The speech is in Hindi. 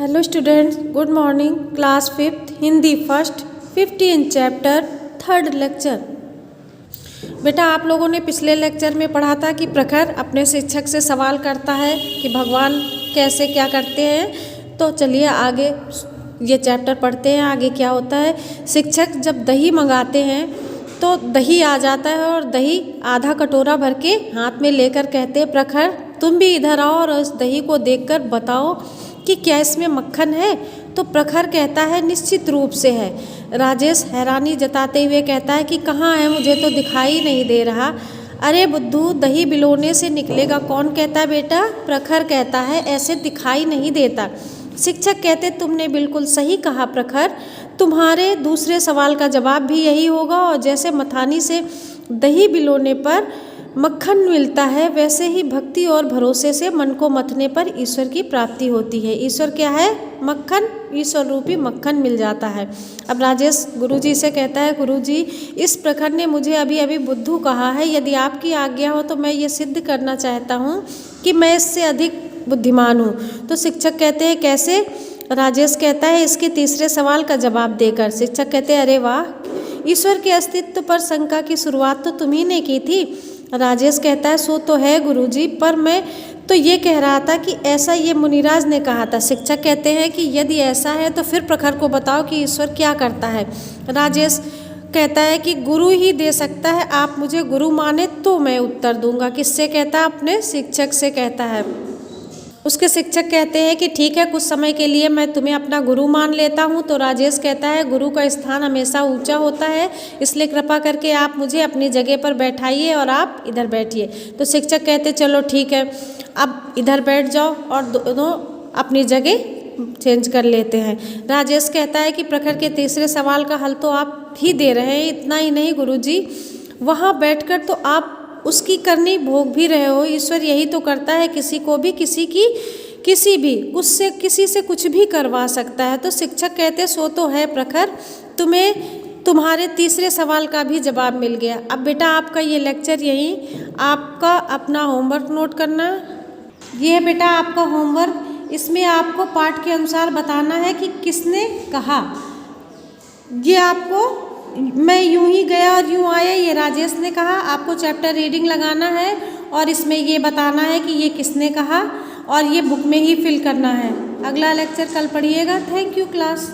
Hello students, good morning. Class 5th Hindi first 15 chapter 3rd lecture. बेटा, आप लोगों ने पिछले लेक्चर में पढ़ा था कि प्रखर अपने शिक्षक से सवाल करता है कि भगवान कैसे क्या करते हैं। तो चलिए आगे ये चैप्टर पढ़ते हैं। आगे क्या होता है, शिक्षक जब दही मंगाते हैं तो दही आ जाता है और दही आधा कटोरा भर के हाथ में लेकर कहते हैं, प्रखर तुम भी इधर आओ और उस दही को देखकर बताओ कि क्या इसमें मक्खन है। तो प्रखर कहता है, निश्चित रूप से है। राजेश हैरानी जताते हुए कहता है कि कहाँ है, मुझे तो दिखाई नहीं दे रहा। अरे बुद्धू, दही बिलोने से निकलेगा। कौन कहता है बेटा? प्रखर कहता है, ऐसे दिखाई नहीं देता। शिक्षक कहते, तुमने बिल्कुल सही कहा प्रखर, तुम्हारे दूसरे सवाल का जवाब भी यही होगा। और जैसे मथानी से दही बिलोने पर मक्खन मिलता है, वैसे ही भक्ति और भरोसे से मन को मथने पर ईश्वर की प्राप्ति होती है। ईश्वर क्या है? मक्खन। ईश्वर रूपी मक्खन मिल जाता है। अब राजेश गुरुजी से कहता है, गुरुजी इस प्रखर ने मुझे अभी अभी बुद्धू कहा है। यदि आपकी आज्ञा हो तो मैं ये सिद्ध करना चाहता हूँ कि मैं इससे अधिक बुद्धिमान हूँ। तो शिक्षक कहते हैं, कैसे? राजेश कहता है, इसके तीसरे सवाल का जवाब देकर। शिक्षक कहते हैं, अरे वाह, ईश्वर के अस्तित्व पर शंका की शुरुआत तो तुम्ही ने की थी। राजेश कहता है, सो तो है गुरुजी, पर मैं तो ये कह रहा था कि ऐसा ये मुनिराज ने कहा था। शिक्षक कहते हैं कि यदि ऐसा है तो फिर प्रखर को बताओ कि ईश्वर क्या करता है। राजेश कहता है कि गुरु ही दे सकता है, आप मुझे गुरु माने तो मैं उत्तर दूंगा। किससे कहता है? अपने शिक्षक से कहता है। उसके शिक्षक कहते हैं कि ठीक है, कुछ समय के लिए मैं तुम्हें अपना गुरु मान लेता हूँ। तो राजेश कहता है, गुरु का स्थान हमेशा ऊंचा होता है, इसलिए कृपा करके आप मुझे अपनी जगह पर बैठाइए और आप इधर बैठिए। तो शिक्षक कहते, चलो ठीक है, अब इधर बैठ जाओ और दोनों अपनी जगह चेंज कर लेते हैं। राजेश कहता है कि प्रखर के तीसरे सवाल का हल तो आप ही दे रहे हैं। इतना ही नहीं गुरुजी, वहाँ बैठकर तो आप उसकी करनी भोग भी रहे हो। ईश्वर यही तो करता है, किसी को भी किसी से कुछ भी करवा सकता है। तो शिक्षक कहते, सो तो है प्रखर, तुम्हें तुम्हारे तीसरे सवाल का भी जवाब मिल गया। अब बेटा आपका ये लेक्चर यही, आपका अपना होमवर्क नोट करना। ये है बेटा आपका होमवर्क। इसमें आपको पाठ के अनुसार बताना है कि किसने कहा। ये आपको मैं यूं ही गया और यूं आया, ये राजेश ने कहा। आपको चैप्टर रीडिंग लगाना है और इसमें ये बताना है कि ये किसने कहा और ये बुक में ही फिल करना है। अगला लेक्चर कल पढ़िएगा। Thank you class.